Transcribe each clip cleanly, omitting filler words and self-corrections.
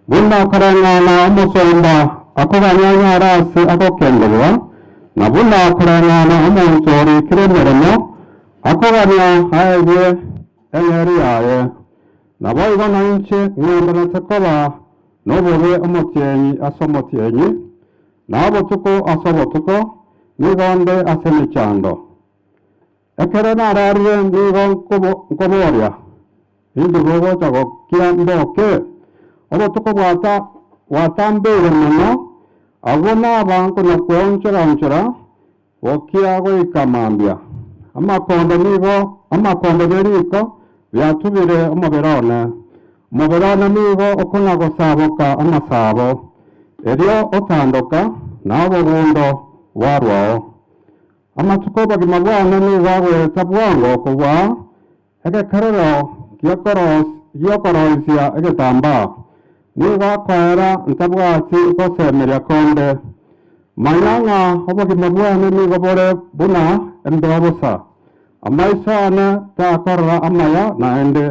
buna karengana umusomba akobanyanya arasi agokenderwa na buna karengana umunzori kiremeremo akobanya haye engeri yaye nabo ibona inche ngenda takoba nobobe umutyenyi asomotyenyi nabo tuko asobotuko nigonde asemichando ekere nararire nigon koboria indi bobo chago kia ndoke obo tuko watambere muno abona abantu nakwonchera wokia goikamambia amakondo beriko byatubire umuberone nigo okona gosaboka amasabo eryo otandoka nabo bundo warwao amatuko bagima bwana nigo agweta bwango kuba egekarero giyokoroisia egetamba nigo akwera ntabwati gosemeria konde manyanga obagima bwana nigo bore buna embeobusa amaisane takorora amaya naende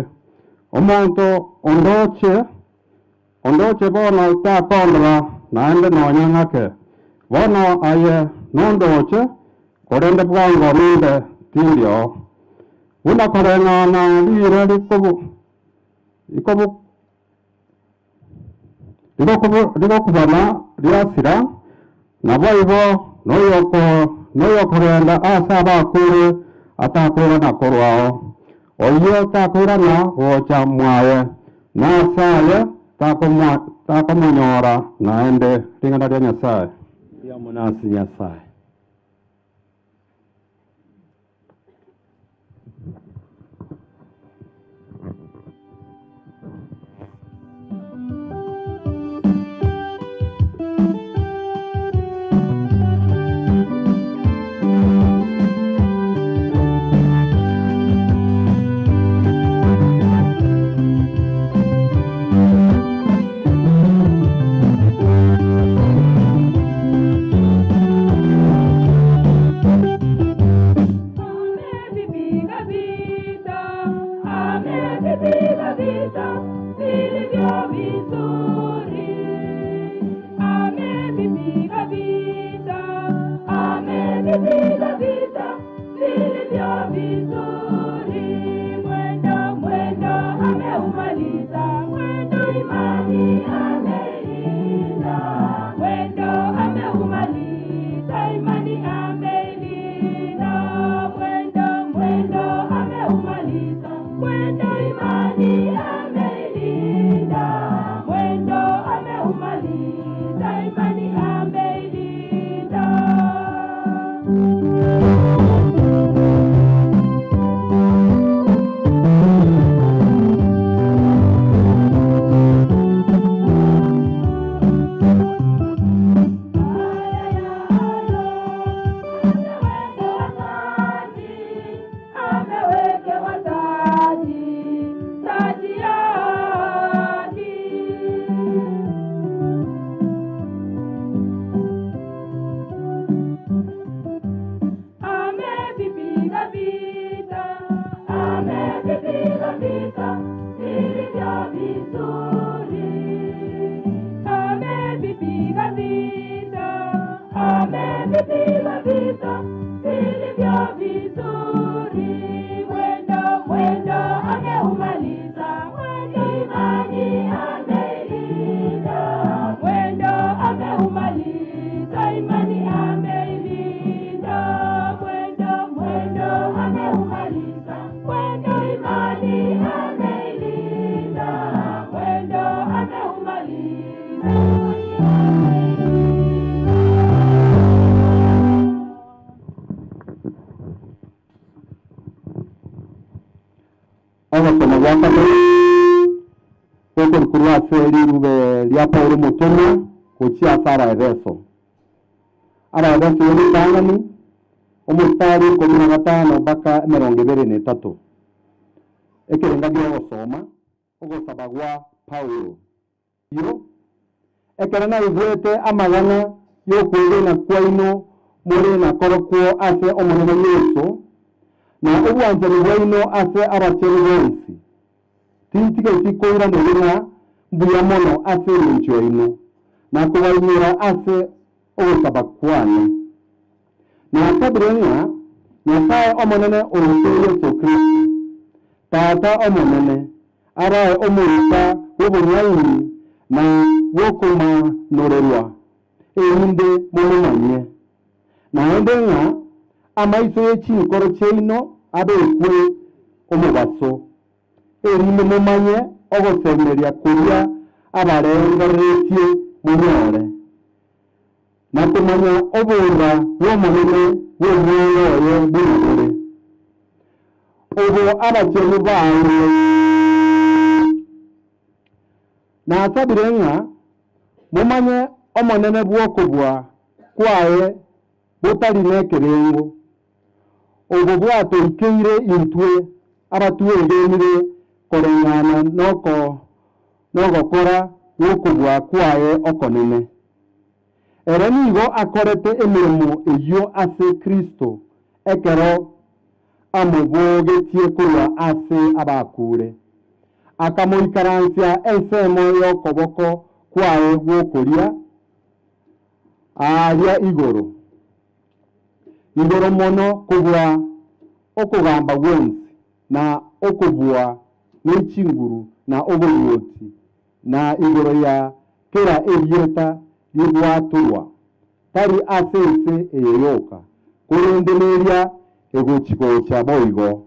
omonto ondoche bono takondora naende nonyang'ake bono aye nondoche korende bwango ninde tindio buna koreng'ana lire ligokubana liasira nabo ibo noyokorenda ase abakure atakura nakorwao oyo takura na gocha mwaye nasaye takomonyora naende ringana rya Nyasaye ya munasi Nyasaye Paulo Mutuma kuchia sara eveso yoni tangani umustari 15 mpaka 23 ekerenga gyo gusoma ugusabagwa Paulo yo ekerana igwete amagana yo kwirina kwaino muri na korokwo ase omunene Yesu na ubwanze ni waino ase abacheri bonsi tintige tikoira mulina mbuya mono ase encho ino na kubainira ase otabakwane na kabrenya Nyasaye omonene oruto Yesu Kristo tata omonene ara omurika w'obunyayi na wokoma norerwa erinde mumanye na endenga amaiso y'ekikoro kyeino abekwe omubaso erinde mumanye ogosemeria kuria abarengeretie munyore na kumanya obura bw'omonene bw'omwoyo bw'omubiri obo abakemu bawe na asabirenga mumanye omonene bw'okubwa kwaye butari n'ekerengo obo bwatoikeire intwe abatuegenire korengana nogokora gw'okubwa kwaye okonene ere nigo akorete emirimo eyo ase Kristo ekero amubogetie kurwa ase abakure akamuikaransia ensemo y'okoboko kwaye gw'okoria aria igoro mono kubwa okugamba gwensi na okubwa n'ekinguru na obuyoti na igoro ya kera erieta ligwaturwa tari asense eyoka kurendemeria egochiko cha boigo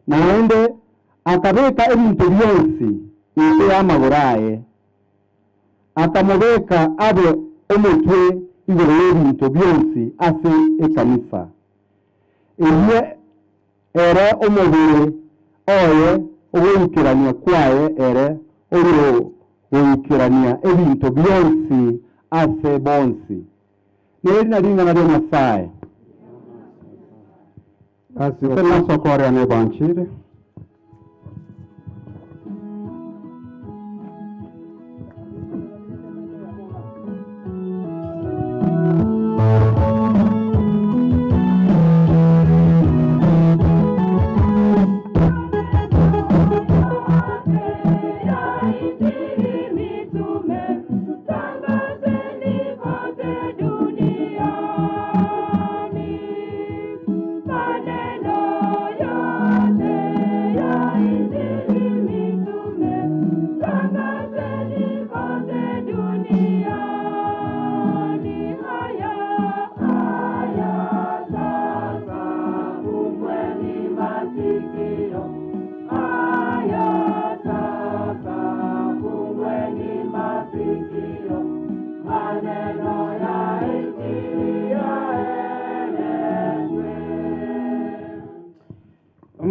naende akabeka ebintu byonsi ite y'amagoraye akamubeka abe omutwe igoro y'ebintu byonsi ase ekanisa ebiye ere omubiri oye obwikirania kwaye ere oyo obwikirania ebintu byonsi ase bonsi neri naringana ryo Nyasaye asi okoria ne banchire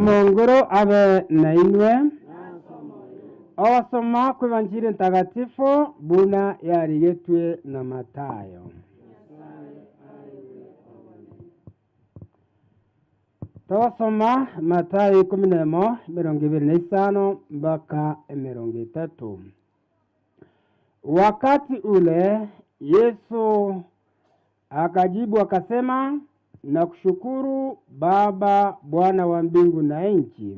Mongoro abe nainwe awasoma kwa Injili Takatifu buna yarigetwe na Mathayo. Tawasoma Mathayo 11:25 mpaka 30. Wakati ule Yesu akajibu akasema, nakushukuru Baba, Bwana wa mbingu na nchi,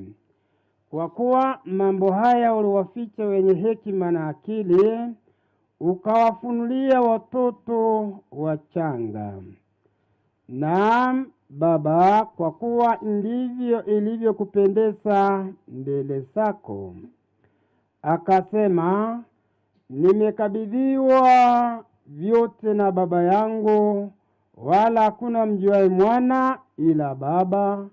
kwa kuwa mambo haya uliwaficha wenye hekima na akili, ukawafunulia watoto wachanga. Naam Baba, kwa kuwa ndivyo ilivyokupendeza mbele zako. Akasema, nimekabidhiwa vyote na Baba yangu, wala hakuna mjuaye mwana ila Baba,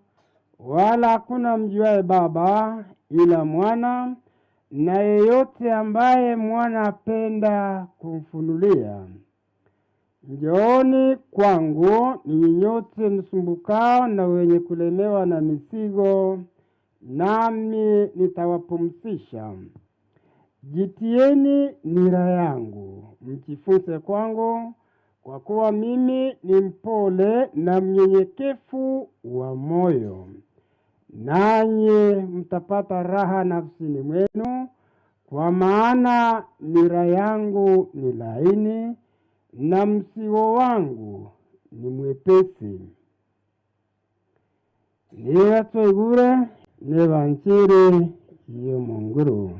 wala hakuna mjuaye Baba ila mwana, na yeyote ambaye mwana apenda kumfunulia. Njooni kwangu ninyi nyote msumbukao na wenye kulemewa na mizigo, nami nitawapumzisha. Jitieni nira yangu, mjifunze kwangu, kwa kuwa mimi ni mpole na mnyenyekevu wa moyo, nanyi mtapata raha nafsini mwenu, kwa maana nira yangu ni laini na mzigo wangu ni mwepesi. Niwatwegure ne Injili y'Omonguru.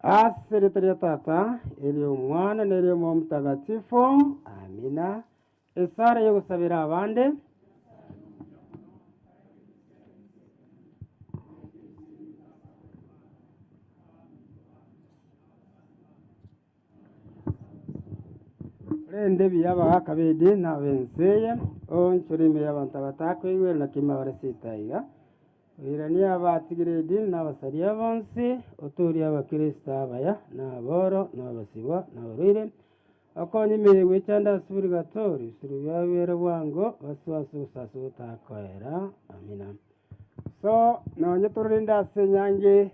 Asiritaria tata, eri omwana neri omo mutagatifu, amina. Esara yo gusabira abande. Rende biyaba akabedi na benseye, onchurime y'abantu batakwigwe na kima baresitaiga. Irani abatigiredi n'abasaria bonse oturi abakristo abaya n'aboro n'abasibwa n'abarire akonye imirego cyanda subiri gatori suru yabere bwango baswasu sasu takwera amina. So nonye turinda senyange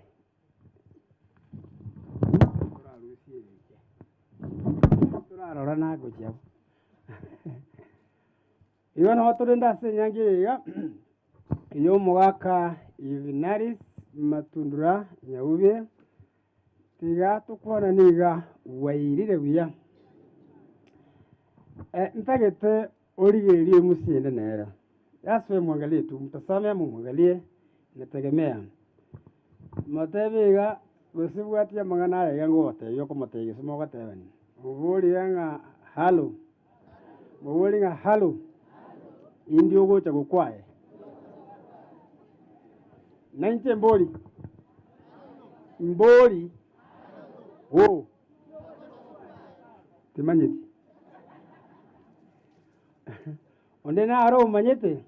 turarora nago cyabo iyo no turinda senyange ya iyo mwaka Yubenalis Matundura Nyaubi tiga tukwana niga wairire buya ntagete origerie musinde nera yaswe mwangalie tu mtasame mwangalie nategemea matebega gusibwatia mangana yango wote yoko matege sumo gatebani uburi yanga halo uburi nga halo indio gocha gukwae Nanche mbori. Mbori. Oh. Timanyeti. Onde na aro manyete.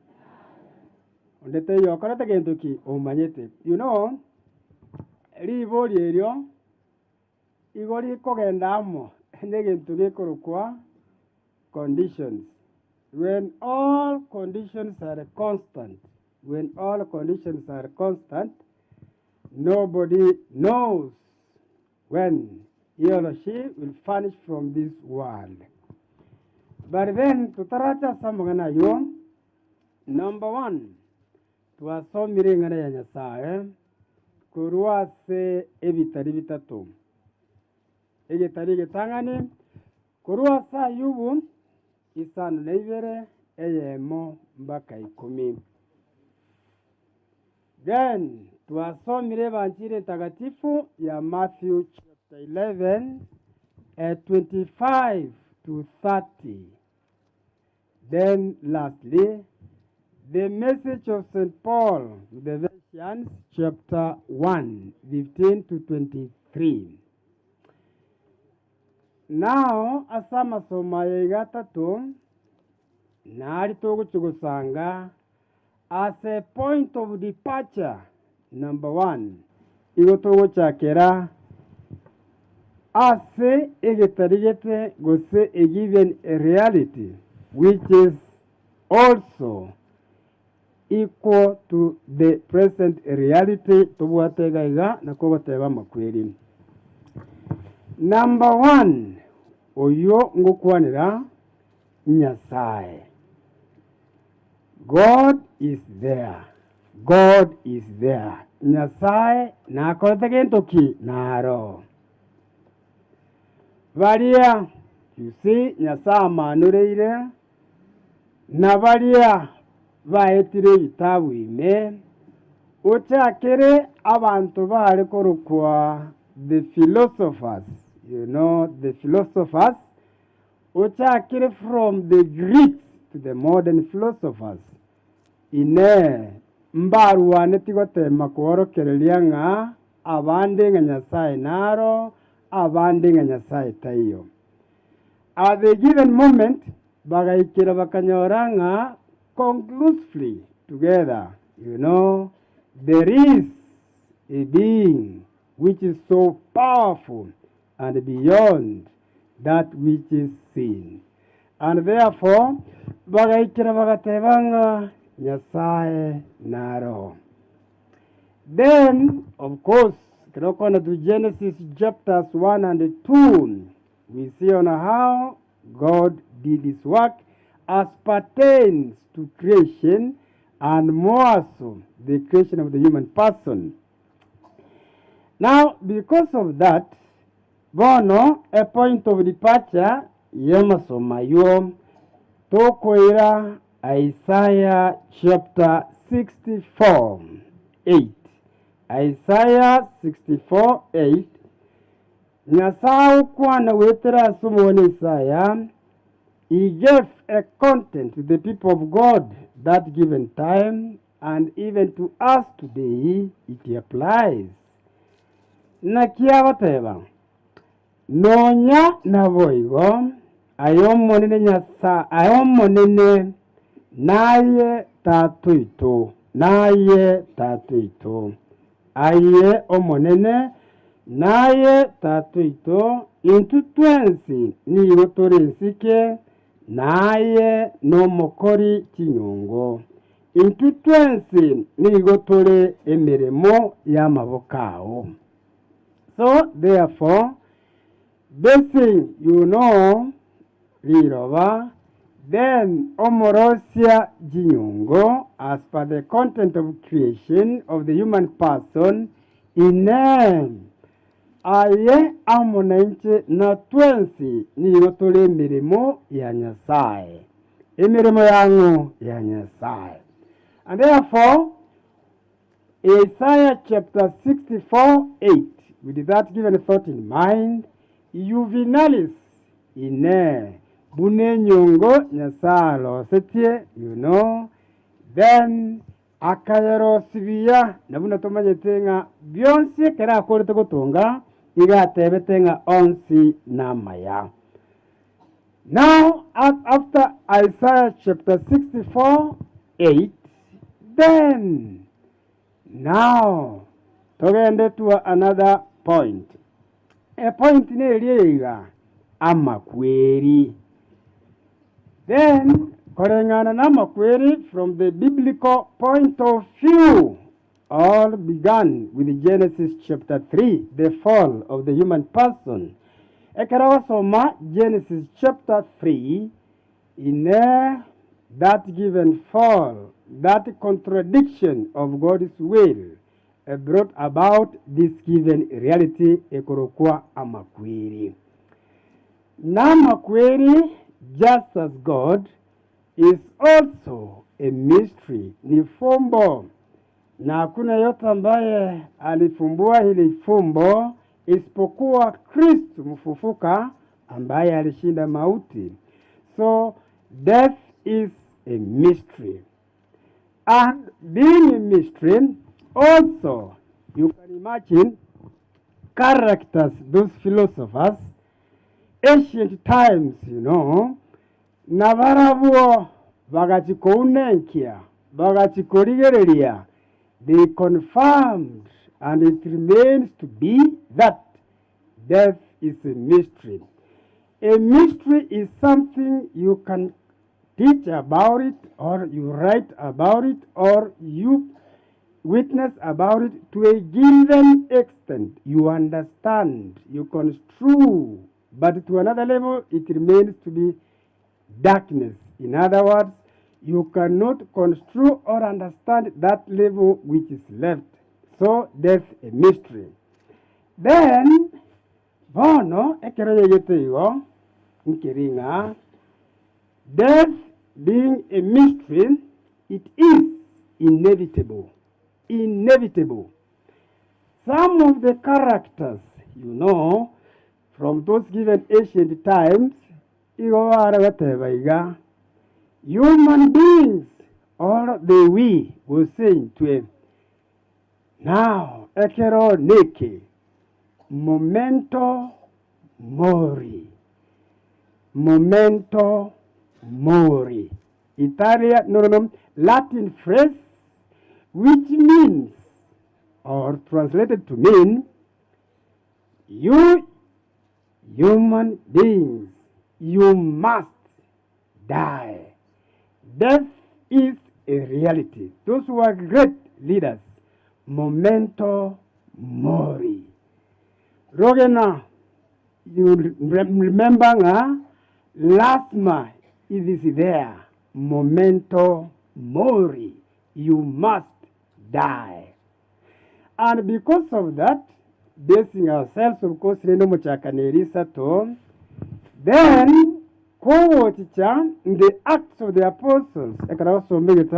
Onde te yo karata gentoki o manyete. You know, ri bori erio igori kogendamo ende gentoki korokwa conditions. When all conditions are constant. When all conditions are constant, nobody knows when he or she will vanish from this world. But then, to taracha samagana yo, number one, to asomire ngana ya nyasaye, kurua se ebitari bitatu. Egetari getangani, kurua sa yubu, isanu neivere, eyemo mbaka 10. Then, tuasomire banjire takatifu ya Matthew chapter 11, 25 to 30. Then, lastly, the message of St. Paul to the Ephesians chapter 1, 15 to 23. Now, asama somaye gatatu, nari togo chugusanga, as a point of departure, number one, igotogo chakera, ase egetarigete gose a given reality, which is also equal to the present reality tobuategaiga na kogoteba makweri. Number one, oyo ngokwanira Nyasaye. God is there. God is there. Nyasaye na kotegentoki naro. Varia, you see, Nyasaye manureire. Na varia vaetire bitabu ime. Uchakere abantu bari korukwa the philosophers. You know, the philosophers. Uchakere from the Greeks to the modern philosophers. Ine mbaru wanetigote makuoro kerelianga abande nga Nyasaye naro abande nga Nyasaye taiyo. At the given moment bagaikira bakanyoranga conclusively together. You know, there is a being which is so powerful and beyond that which is seen. And therefore bagaikira bagatebanga Nyasaye naro. Then, of course, according to Genesis chapters 1 and 2, we see on how God did his work as pertains to creation and more so the creation of the human person. Now, because of that, bono, a point of departure, yemasomayo, tokoira Isaiah chapter 64, 8. Isaiah 64, 8. Nyasau kwana wetera sumoni Isaiah. He gave a content to the people of God that given time, and even to us today it applies. Nakiavateva nonya navoigo ayomonene nyasa ayomonene naye tatuito aye omonene naye tatuito into twensi nigo torensike naye no mokori kinyongo into twensi nigo tore emiremo y'amabokao. So therefore, blessing Lirova, then omorosia jinyongo as per the content of creation of the human person inem aye amonenche na twensi niyo tole emirimo ya Nyasaye, emirimo yangu ya Nyasaye. And therefore Isaiah chapter 64:8, with that given thought in mind, Yubenalis ine bune nyongo Nyasalo setie, then akayero sibia nabuna tomanye tenga byonse kera akorete gutunga igatebe tenga onsi namaya. Now after Isaiah chapter 64:8, then now togende to another point. A point in area amakweri. Then korengana namakweri from the biblical point of view. All began with Genesis chapter 3, the fall of the human person. Ekerawasoma Genesis chapter 3 in that given fall, that contradiction of God's will brought about this given reality ekorokwa amakweri. Namakweri, just as God, is also a mystery, ni fumbo. Na hakuna yote ambaye alifumbua hili fumbo isipokuwa Kristo mfufuka ambaye alishinda mauti. So death is a mystery. And being a mystery, also you can imagine characters, those philosophers, ancient times, navaravuo vagachikounenkia, vagachikorigereria, they confirmed, and it remains to be that death is a mystery. A mystery is something you can teach about it, or you write about it, or you witness about it to a given extent. You understand, you construe, but to another level it remains to be darkness. In other words, you cannot construe or understand that level which is left. So that's a mystery. Then, bono ekereye yeteyo nkiringa, death being a mystery, it is inevitable. Inevitable. Some of the characters, from those given ancient times, human beings, or the we were saying to him, now, ekero neke, memento mori. Memento mori. Latin phrase, which means, or translated to mean, you human beings, you must die. Death is a reality. Those who are great leaders, memento mori. Rogena, you remember, last month it is there. Memento mori. You must die. And because of that, basing ourselves, of course, then in the Acts of the Apostles, I can also make it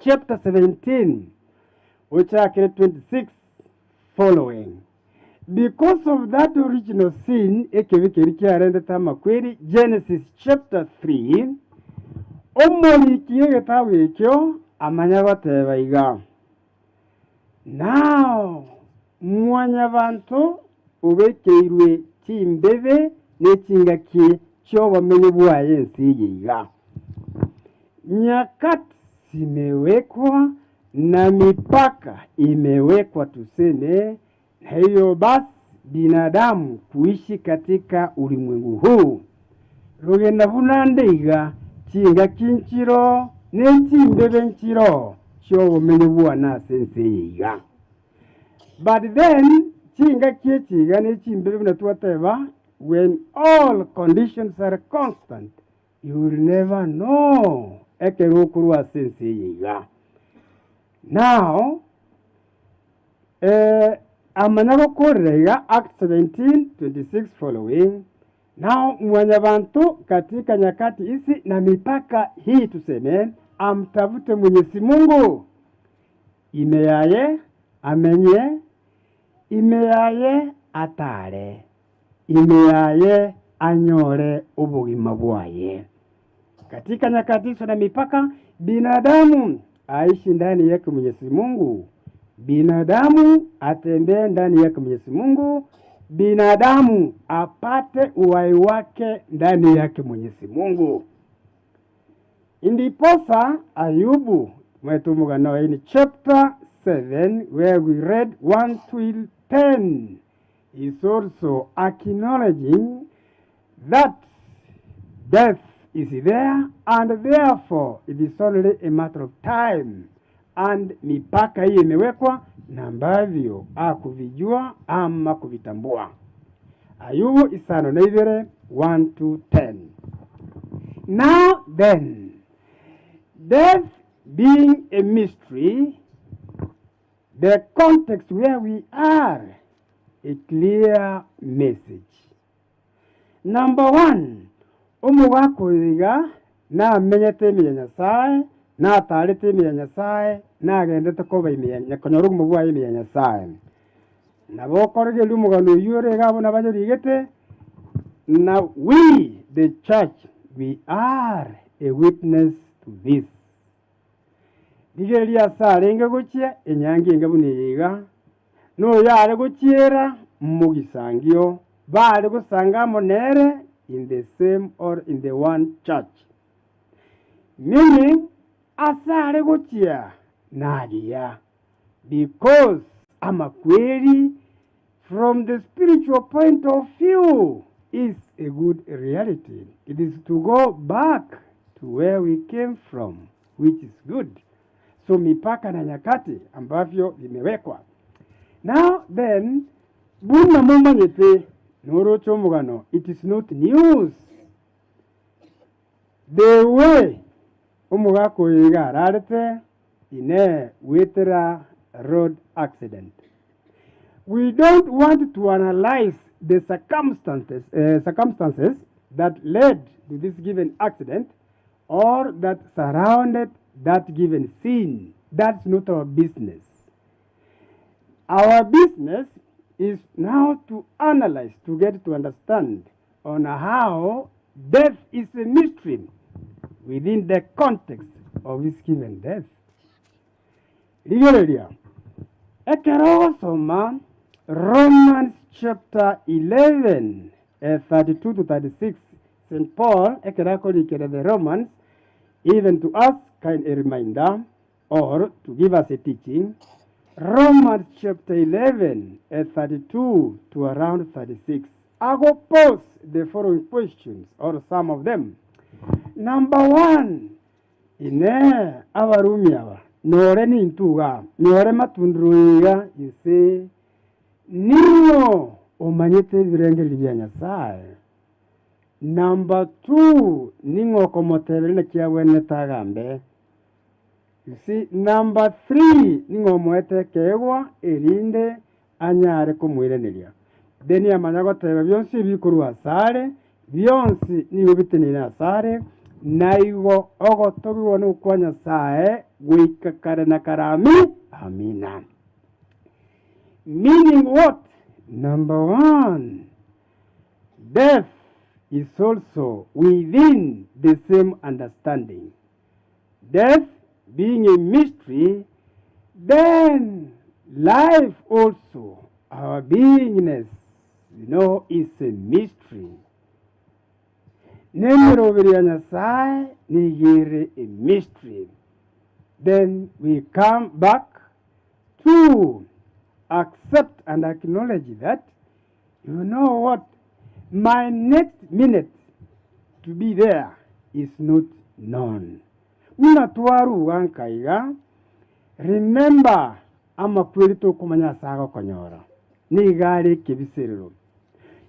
chapter 17, which are 26 following. Because of that original sin, Genesis chapter 3, now, mwanyabantu ubekeirwe chimbebe n'ekingaki ky'obamenyi bwaye ensi yiga. Nyakati zimewekwa na mipaka imewekwa, tuseme, na hiyo basi binadamu kuishi katika ulimwengu huu. Rugenda bunandeiga chinga kinchiro n'echimbebe nchiro ky'obamenyi bwana ensi yiga. But then, chinga kiechiga n'echimbebe binatuwateba, when all conditions are constant, you will never know. Ekerukurwa sense yiga. Now, amanagokorega Acts 17:26 following. Now, mwanyabantu katika nyakati hizi na mipaka hii tuseme, amtafute Mwenyezi Mungu. Imeyaye amenye, imeyaye atare, imeyaye anyore ubugima bwaye. Katika nyakati hizo na mipaka, binadamu aishi ndani yake Mwenyezi Mungu. Binadamu atembee ndani yake Mwenyezi Mungu. Binadamu apate uhai wake ndani yake Mwenyezi Mungu. Indiposa Ayubu mwetumugano in chapter 7 where we read 1 to 10 is also acknowledging that death is there, and therefore it is only a matter of time. And mipaka hii imewekwa na ambavyo akuvijua ama kuvitambua. Ayubu isano na ibere 1 to 10. Now then, death being a mystery, the context where we are, a clear message. Number 1, umugako yiga na menyete Nyasaye na tarete Nyasaye na gendete ko bayimenya konyoru mubwa yimenya Nyasaye nabo korege lumugano yure gabo nabanyorigete. Now we the church, we are a witness to this. Digeria sarenge gochia enyangi ngabune yiga no yare gochiera mugisangio bale gusanga monere in the same or in the one church. Meaning, asare gochia nadia. Because amakweri from the spiritual point of view is a good reality. It is to go back to where we came from, which is good. So mipaka na nyakati ambavyo vimewekwa. Now then, buna mumanyete Norocho mugano, it is not news. The way umugako yiga rarete in a wetera road accident. We don't want to analyze the circumstances that led to this given accident or that surrounded that given scene. That's not our business. Our business is now to analyze, to get to understand on how death is a mystery within the context of this given death. Ligerelia, ekerosoma Romans chapter 11, 32 to 36. St. Paul, ekerakoli the Romans, even to us, kind a reminder, or to give us a teaching. Romans chapter 11, 32 to around 36. I will pose the following questions, or some of them. Number 1, ine abarumiawa, nore nintuga, nore matundura, you say, niyo umanyete virenge libya Nyasaye. Number 2, ningo komotebele kia wene tagambe. You see, number 3, ningo mwete kewa erinde anyare kumwirenelia. Deni ya manyago tebe byonsi bikuru asare, byonsi niyo bitenina asare, naigo ogo tobi wanu kwa Nyasaye, guikakare na karami, amina. Meaning what? Number one, death is also within the same understanding. Death being a mystery, then life also, our beingness, is a mystery. Nemirobiria Nyasaye ni a mystery. Then we come back to accept and acknowledge that, what, my next minute to be there is not known. Muna tuwaru wankaiga, remember, ama kwelito kumanya saga konyora. Ni gari kibisiriro.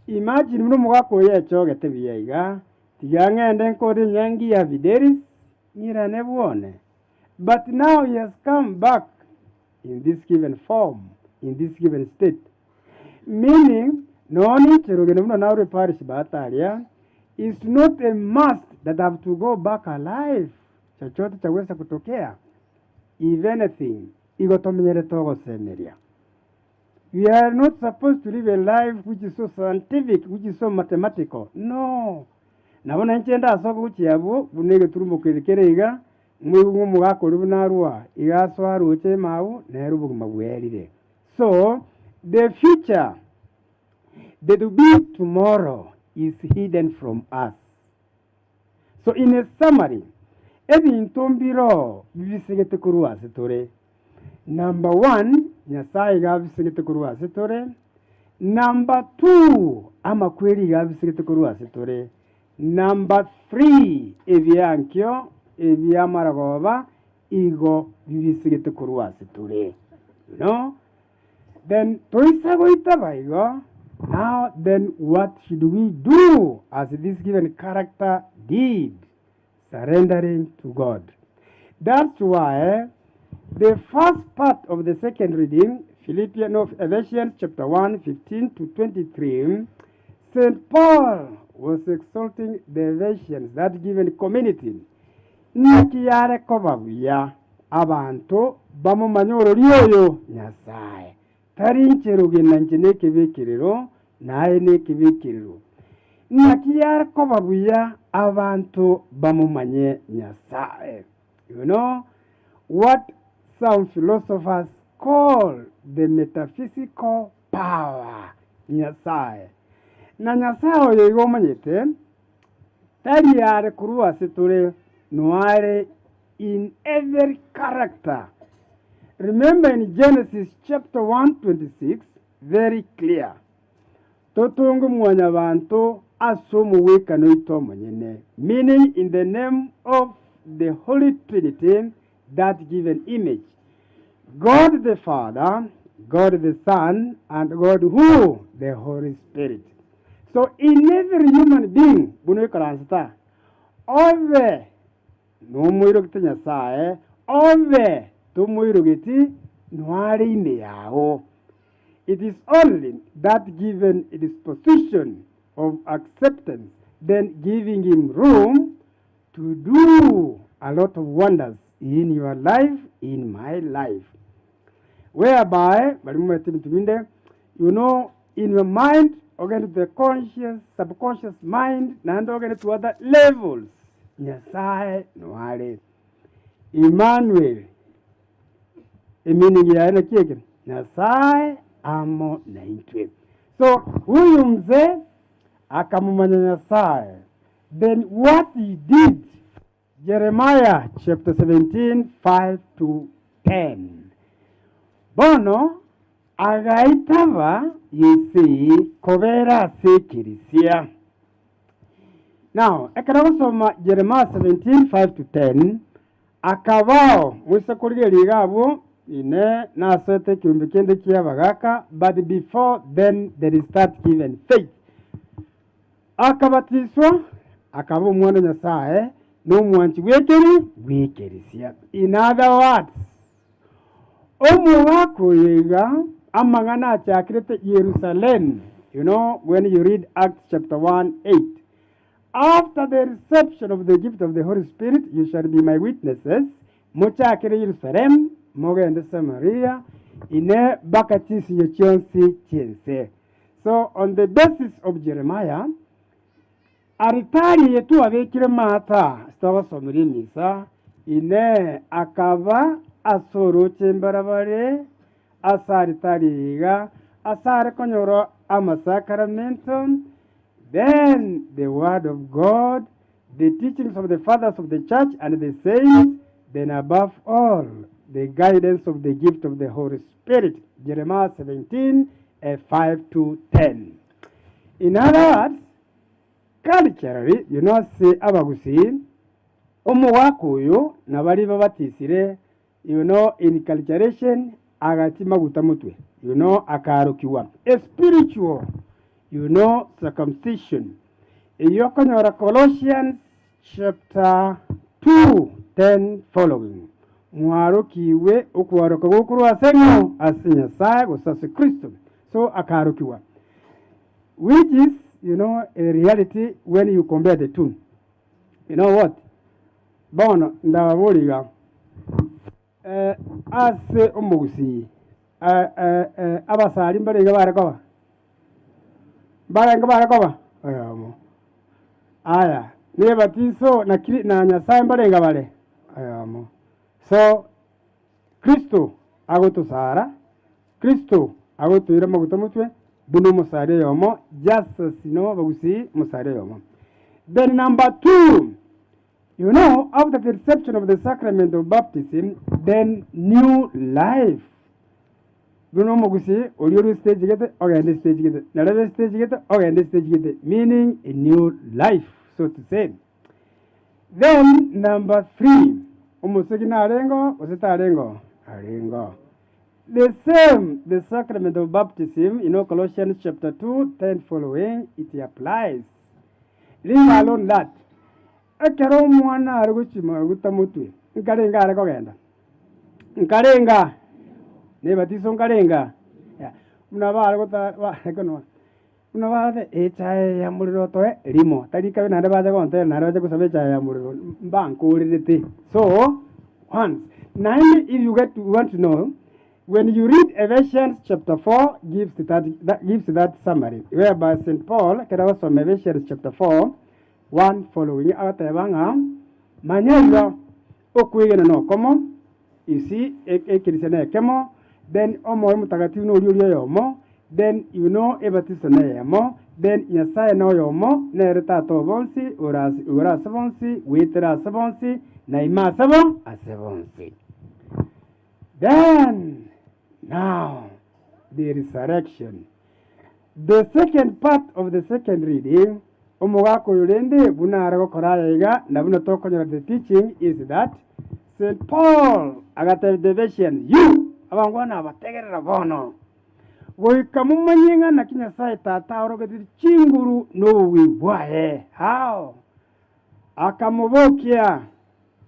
Imagine munu mwako ya choge tebiyaiga, tigangende nkode nyangi ya videris, nira nebuone. But now he has come back in this given form, in this given state. Meaning, noni cherogene muna naure parish batalia, is not a must that I have to go back alive. Chochote chaweza kutokea. If anything, igotomenyere togo semeria. We are not supposed to live a life which is so scientific, which is so mathematical. No. Nabona nchenda asoko uchiabu, bunege turumo kwerekerega, mwigu mwako rubunarua, igaswa ruche mau, nerubu kumabwerire. So, the future that will be tomorrow is hidden from us. So, in a summary, ebi intombiro bibisegete kuruwa setore. Number one, Nyasaye gabisegete kuruwa setore. Number two, ama kweli gabisegete kuruwa setore. Number three, ebiankyo, ebiamaragoba, igo bibisegete kuruwa setore. Then, toisago itabaigo. Now, then, what should we do as this given character did? Surrendering to God. That's why the first part of the second reading, Ephesians chapter 1, 15 to 23, St. Paul was exalting the Ephesians, that given community. Nakiyare kobabuya abantu bamumanyoro ryoyo Nyasaye. Tarincheruge nanchene kibekiriro, nae ne kibekiriro. Nakiyare kobabuya abantu bamumanye Nyasaye. What some philosophers call the metaphysical power Nyasaye. Na Nyasaye oyo igomanyete, tari yare kuruwa setore noare in every character. Remember in Genesis chapter 1:26, very clear. Totongo mwanya bantu asomu weka no itomo nyene. Meaning in the name of the Holy Trinity, that given image. God the Father, God the Son, and God who? The Holy Spirit. So in every human being, buno karansta, ove no muirogite Nyasaye, ove to muirogiti noare ime yao. It is only that given disposition of acceptance, then giving him room to do a lot of wonders in your life, in my life. Whereby, in your mind, again to the conscious, subconscious mind, and again to other levels. Nyasaye noare. Emmanuel. Meaning ya kieke. Nyasaye amo na intwe. So, huyu Mzee akamumanya Nyasaye. Then what he did, Jeremiah chapter 17, 5 to 10. Bono, agaitava yesi kovera se kirisia. Now, ekarabasoma Jeremiah 17, 5 to 10. Akavao, mwisa kulige ligabo, ine nasete kiumbikende kia bagaka, but before then there is that given faith. Akabatiswa, akabo mwana Nyasaye, no mwanchi wekerisia. In other words, wako yega amangana chakirete Jerusalem. When you read Acts chapter 1, 8. After the reception of the gift of the Holy Spirit, you shall be my witnesses. Mochakire Jerusalem, moga and Samaria, ine bakatisi yochionsi chense. So on the basis of Jeremiah, aritari yetu abekire mata stabasomera misa ine akaba asoro chembarabare asaritariga asare konyoro amasakramento. Then the word of God, the teachings of the fathers of the church and the saints, then above all, the guidance of the gift of the Holy Spirit. Jeremiah 17, 5-10. In other words, culturally, say abagusi, omuwakuyo, nabari babatisire, in culturation, agatima gutamutwe, akarukiwa. A spiritual, circumcision. Iyokonyora Colossians chapter 2, 10 following. Mwarukiwe ukwaruka gukuru asengo asinya sai gusase Kristo. So akarukiwa. Which is, a reality when you compare the two. You know what? Bono ndaburiga. Ase umugusi. Abasari mbariga barakoba. Barakoba. Ayamo. Aya, niye batiso na nyasaye mbarenga bare. Ayamo. So, Kristo agotusara, Kristo agotuira magutamutwe, buno musare yomo, just sino bagusi musare yomo. Then number 2, after the reception of the sacrament of baptism, then new life. Buno magusi, oliyoru stage gete, ogende stage gete, narabe stage gete, ogende stage gete, meaning a new life, so to say. Then number 3, umusegina arengo, usita arengo. The same, the sacrament of baptism, Colossians chapter 2, 10 following, it applies. Leave alone that. Akero mwana aruguchima gutamutwe. Nkarenga arakogenda. Nkarenga. Nebatiso nkarenga. Munabara gota munabara echae ya muriro toe limo. Tarika nanda baja gonte nanda baja kusabe chae ya muriro. Mbankuririte. So, once. Now, if you want to know, when you read Ephesians chapter 4, gives that summary, whereby St. Paul, from Ephesians chapter 4, 1 following, Manyanga, Okwigana no, come you see, Ekisane, come then Omo Mutagati no Yomo, then Evatisane mo, then Yasai no Yomo, Nereta Tovonsi, Ura Savonsi, Witera Savonsi, Naima Savon, Asavonsi. Then, now, the resurrection. The second part of the second reading, Omogako Yurende, Bunarago Koraiga, Nabuno Tokonyo, the teaching is that St. Paul, Agata Deviation, you, Avangwana, Vategera Vono. Woikamumanyinga Nakinya Saita, Tauro, Chinguru, no, we boy. How? Akamovokia.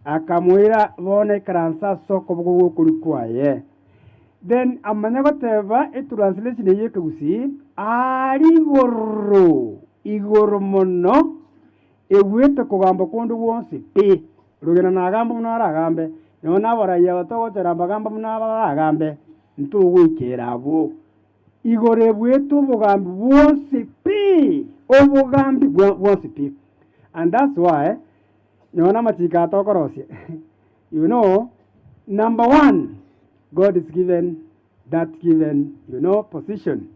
Akamuira vone kransa soko bugu kulikuaye. Then amanyagoteva translation yeke gusi ari igoro mono ewete kugamba kondo wonse pe rugena nagamba munara gambe nona baraya batogo teramba gamba munara gambe ntu wikera abo igore bwetu bugambi wonse pe obugambi wonse pe. And that's why number 1, God is given that position.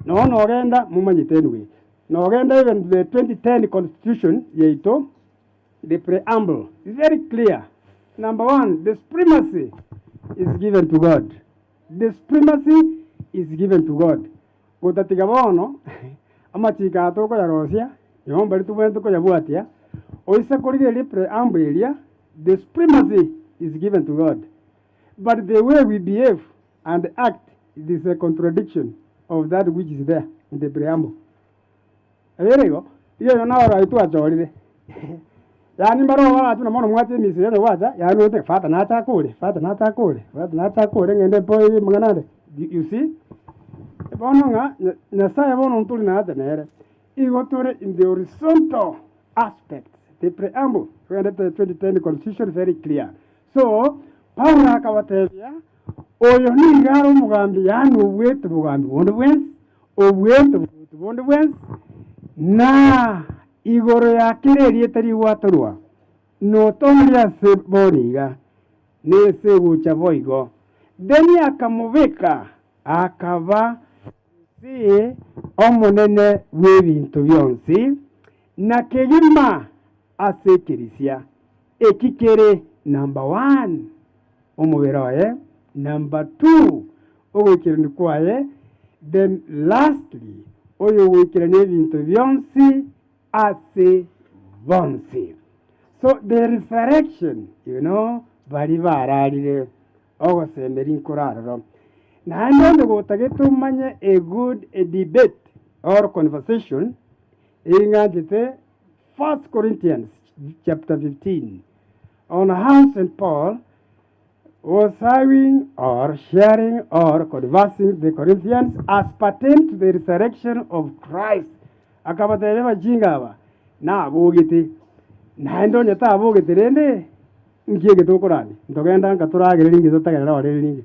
No agenda mumanyitenwe. No agenda even the 2010 Constitution yeito, the preamble is very clear. Number 1, the supremacy is given to God. The supremacy is given to God. Kutatigabono amachika atoko ya Rosia, yomba lituwento ko yabuatia. The supremacy is given to God. But the way we behave and act is a contradiction of that which is there in the preamble. There you go. You know right to a jolly. Yanimaro, no one is the water. Yanu, fat and attack, fat and attack, and the boy Manade. You see? Bononga, Nasaya won to another. You go to it in the horizontal aspect. The preamble, the 2010 Constitution is very clear. So, Paula Kawatevia, or your Nigaro Mugambi, Yanu wait to Mugambi, one wins, obwento tubondo bwens na igoro ya kireri etari watorwa no tongia se boniga ne se gucha boigo deni akamubeka akaba si omonene w'ebintu byonsi na kegima asekirisia ekikere number 1 omuberoye number 2 owekere nikwaye then lastly oyo wekere n'ebintu byonsi ase bonsi. So the resurrection, bari bararire ogosembera inkurararo na ndo gotagetumanye a good debate or conversation ingantite 1 Corinthians chapter 15 on how St. Paul was having or sharing or conversing the Corinthians as pertain to the resurrection of Christ. Akabatebe jingawa na bogiti na ndo nyata bogiti rende ngiye gitokorani ndogenda ngaturagire ngizo tagerera ore ringi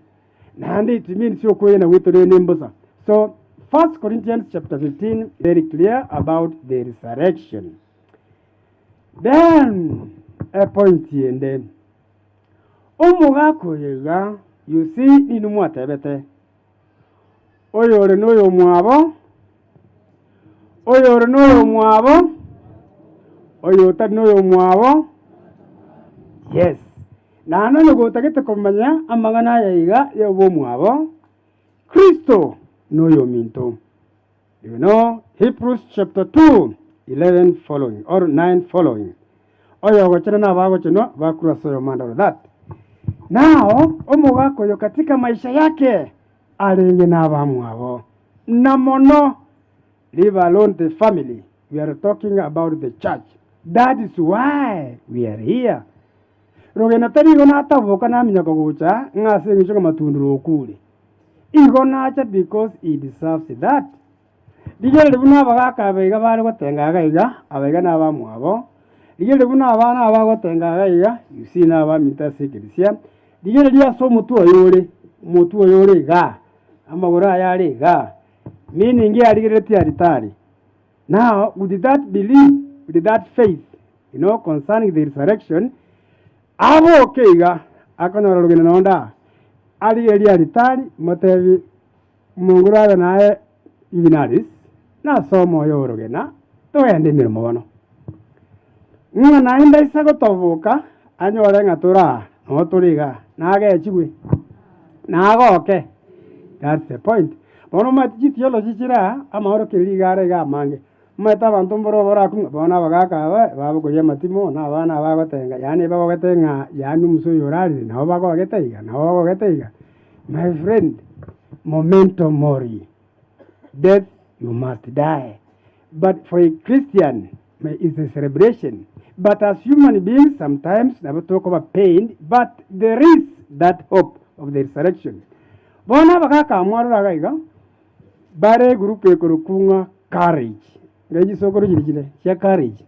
na ndi timini sio kwena witore nembosa. So 1 Corinthians chapter 15 very clear about the resurrection. Then a point and then omugako yega you see inu mwatebete oyore noyo mwabo oyore noyo mwabo oyota noyo mwabo. Yes, na no gotagete komanya amagana yaiga yobo mwabo Kristo noyo minto. Hebrews chapter 2 11 following or 9 following oyo gochana na bago chino bakura soyo mandaro that. Now omugako yo katika maisha yake alenge na bamwabo na mono leave alone the family. We are talking about the church. That is why we are here. Rogena tari gona taboka na minyako gocha ngase ngisho Matundura okule igona acha because he deserves that. Digere buna bagaka bega bari gotenga gaiga abega na bamwabo digere buna abana abagotenga gaiga you see na bamita sekirisia digere dia so mutu oyore ga amagora yari ga meaning aligere ti aritari. Now with that belief, with that faith, concerning the resurrection, abo okeiga akonora rugena nonda ali aritari motevi mungurada nae Yubenalis na somo yorogena toende mirimo bono na inda isago tobuka anyore ngatura no turiga nage chigwe nagoke. That's the point. Bono mati theology chira amahoro kirigare ga mange mata bantu mboro bora ku bona bagaka babo ko yamatimo na bana bagotenga yani bagotenga yani muso yorari na bagoteiga na bagoteiga. My friend, memento mori, death you must die, but for a Christian it's a celebration. But as human beings sometimes never talk about pain, but there is that hope of the resurrection. Bona bagaka mwaro ragaiga bare group ekorukunga courage ngeji sokoro jirikire cia courage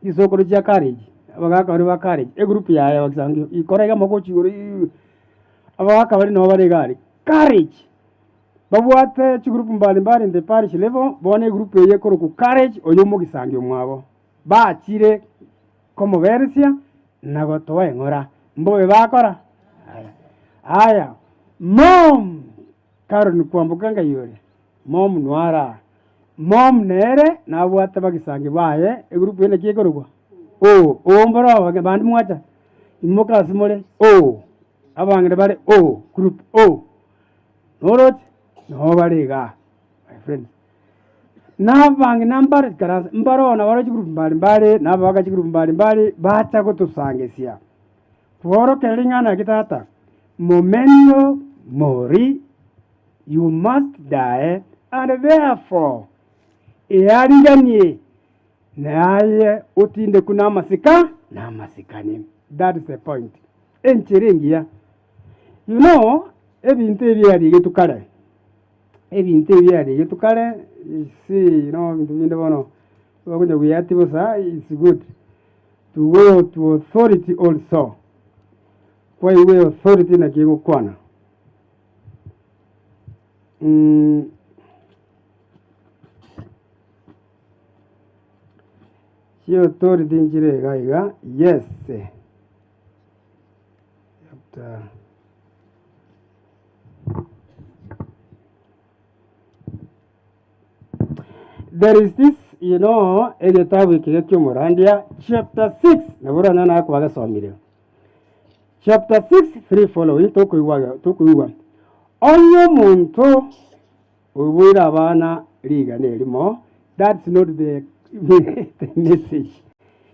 isokoro cia courage bagaka bari ba courage e group ya bakisangi ikorega mogochi uri abagaka bari no bari gari courage babwate chi group mbali in the parish level bone group ye koroku courage oyo mogisangi omwabo ba chire como versia na gotoa engora mbobe bakora aya mom karoni kwambukanga yore mom nwara mom nere na bwate bagisangi baye e group ene kiekorogwa omboro bandi mwacha imoka simole abangere bare group norot no bariga my friend na bangi number karas mbaro na baro group mbali na baga group mbali bacha gotusangesia foro kelingana kitata momento mori, you must die, and therefore eariganie naye utinde kuna masika na masikani. That is the point. Enchiringia, ebintu ebyari getukale see, bintu bono bakunja kuyatibusa. It's good to go to authority also. Kwa iwe authority na kigo kwana Sio tori dinjire gaiga. Yes. Chapter. There is this, you know, editawi kikyo Morandia, chapter 6. Nabura nana akwaga somire. Chapter 6, 3 following, toku iwa. Onyo muntu uwira abana liga nerimo. That's not the message.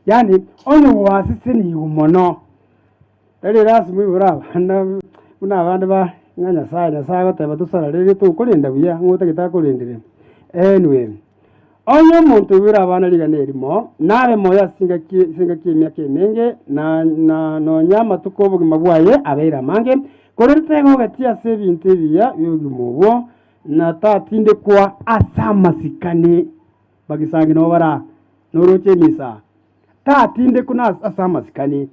Yani, onyo wasisi ni umono. Tali rasu mwibura abana, una abana ba, nganya saa gote batusara liri tu kulinda buya, nguta kita kulindire. Anyway, onyo muntu uwira abana liga nerimo, nabe moya singa kimya kemenge, na nyama tukobu mabwaye, abeira mange, korete ngo gatia sebintu biya yugimubo na tatinde kwa asamasikane bagisangi no bara noroche misa tatinde kuna asamasikane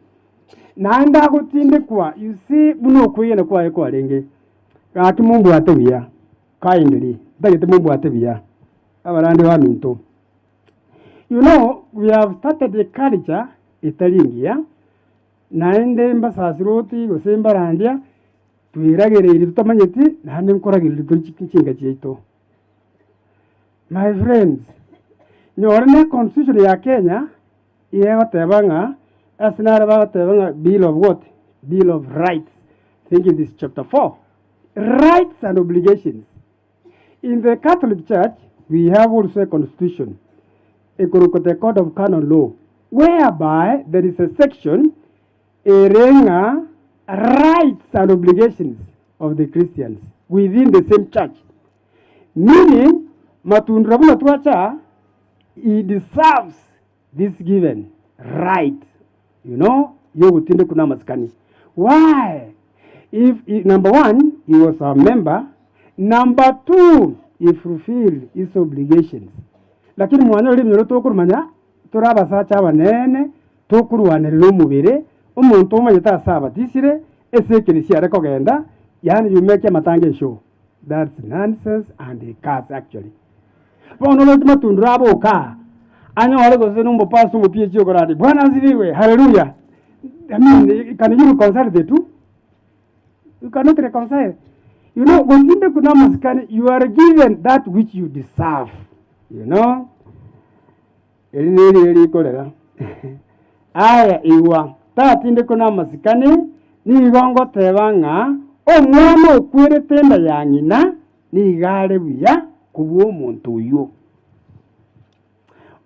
nanda gutinde kwa you see buno kuyena kwa renge kati mumbu atebiya kindly dagite mumbu atebiya abarande wa minto. You know, we have started a culture italingia naende mbasasiroti gosemba randia tuiragerere tutamanyeti nande nkoragirire tukinga cyito. My friends, nyorane constitution ya Kenya iyo tebanga asinara ba tebanga bill of what? Bill of rights. Think in this chapter 4. Rights and obligations. In the Catholic Church, we have also a constitution, a code of canon law, whereby there is a section erenga rights and obligations of the Christians within the same church. Meaning, Matundura tuacha, he deserves this given right. You know, you would think kuna maskani. Why? If number one, he was a member. Number two, he fulfilled his obligations. Lakini mwana uli mnyoro tokuru manya, turaba sacha wanene, tokuru wanere mubire, umuntu umanyita sabatisire, esekirisi areko genda, yani you make a matange show. That's nonsense and a curse actually. Pono lo Matundura aboka. Anya wale go senu mbo pasu mbo PhD okoradi. Bwana asifiwe. Hallelujah. I mean, can you reconcile the two? You cannot reconcile. You know, within kuna maskani, you are given that which you deserve. You know? Eli kolera. Aya iwa. Tatinde kuna maskani, ni gongo tebanga, omwana okwere tenda yangina, ni gare buya kubuo muntu uyo.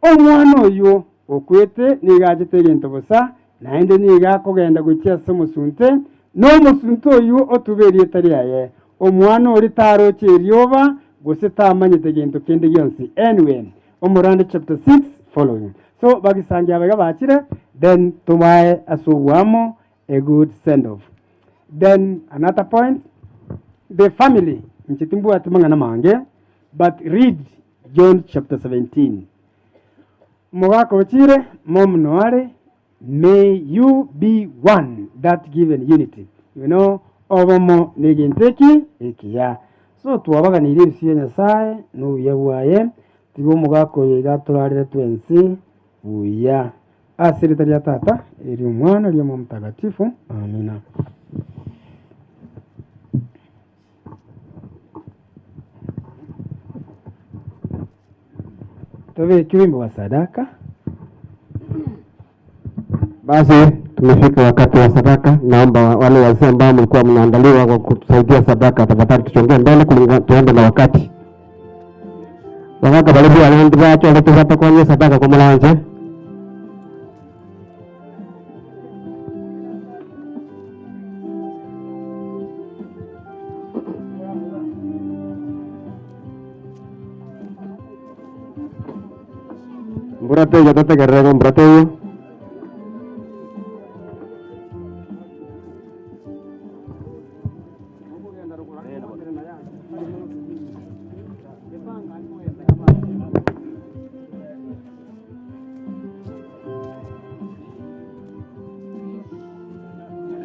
Omwana oyo okwete ni gajete gento bosa, naende ni gakogenda gukia somusunte, no musunte oyo otuberie tari aye. Omwana ori taro cherioba, gose tamanyete gento kende gyonsi. Anyway, Omorande chapter 6 following. So bagisangia baga bachire, then tumae asuwamo a good send-off. Then another point, the family. Nchitimbu atumanga na mange, but read John chapter 17. Mogako chire, mom noare, may you be one, that given unity. You know, obomo neginteki ekiya. So tuwabaga niriri siya nyasaye, no yawaye, tigo mogako yega turarire twensi, uya. Asiri ya tata, eri umwana, eri mutagatifu. Amina. Tuwe kiwimbo wa sadaka. Basi tumefika wakati wa sadaka. Naomba wale wazee ambao mlikuwa mnaandaliwa kwa kutusaidia sadaka, tafadhali tuchongee mbele kulingana tuende na wakati. Wakati balibu wanaendelea chote tupata kwenye sadaka kwa mlanje. Mburate yo tate guerrero mburate yo.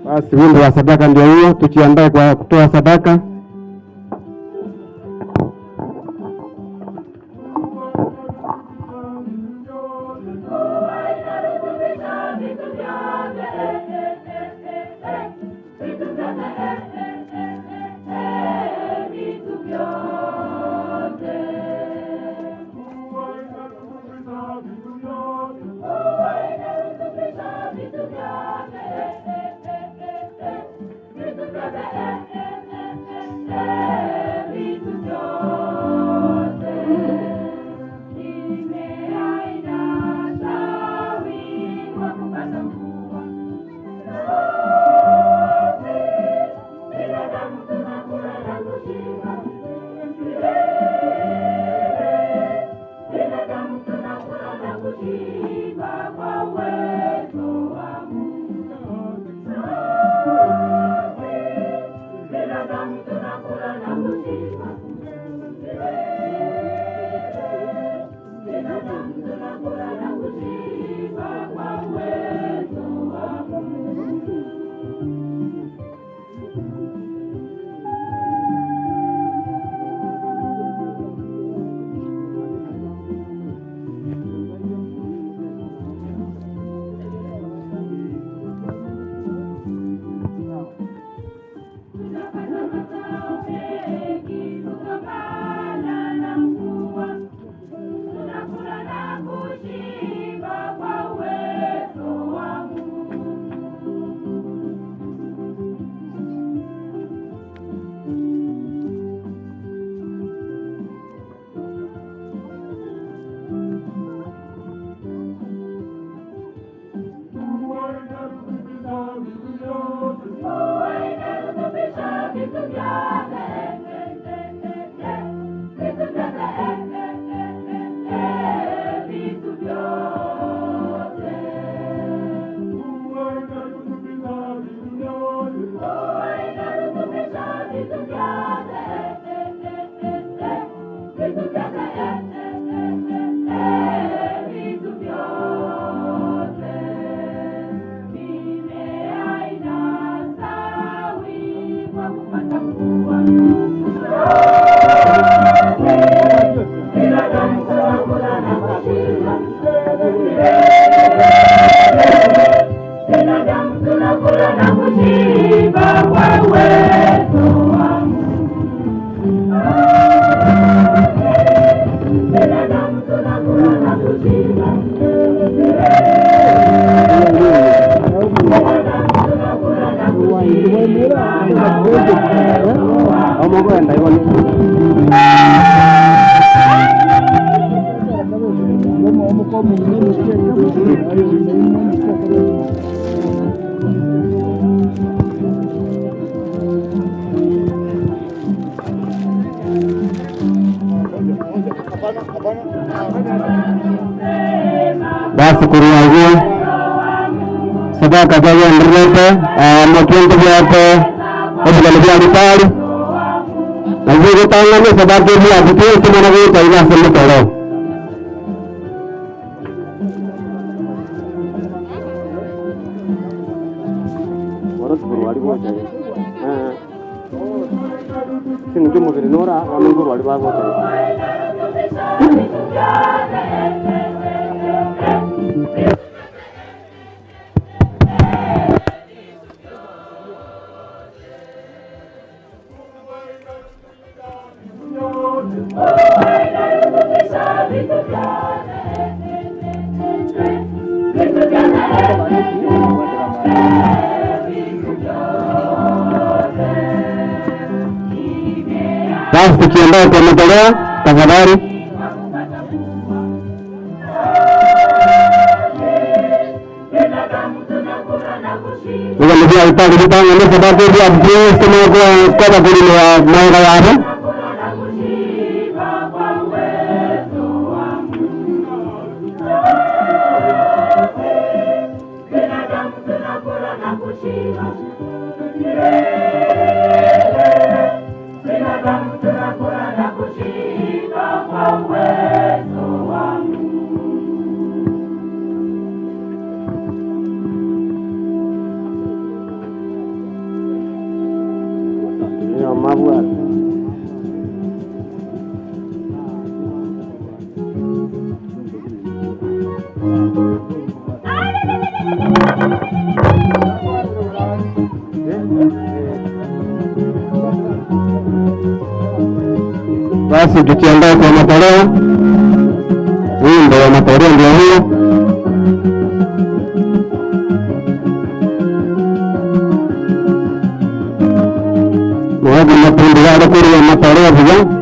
Basi wimbo wa sadaka ndio hiyo, tujiandae kwa kutoa sadaka. Basi kuruhusu sadaka za ndirete mwakiende hapo obula bya bitali na zile tangane sadaka ya vitu semana kwa ina sema toro wala kuruhali moja sini kimo vile nora amenguru wali bako basi tukienda kwa matoleo tafadhali. Ndio ndio ipage kitanga ni sababu ya Kristo kwa kulile ya maana yake. Basi tukiandaa kwa matoleo, hii ndio matoleo ndio hiyo. Mwaje Matundura kwa matoleo vijana.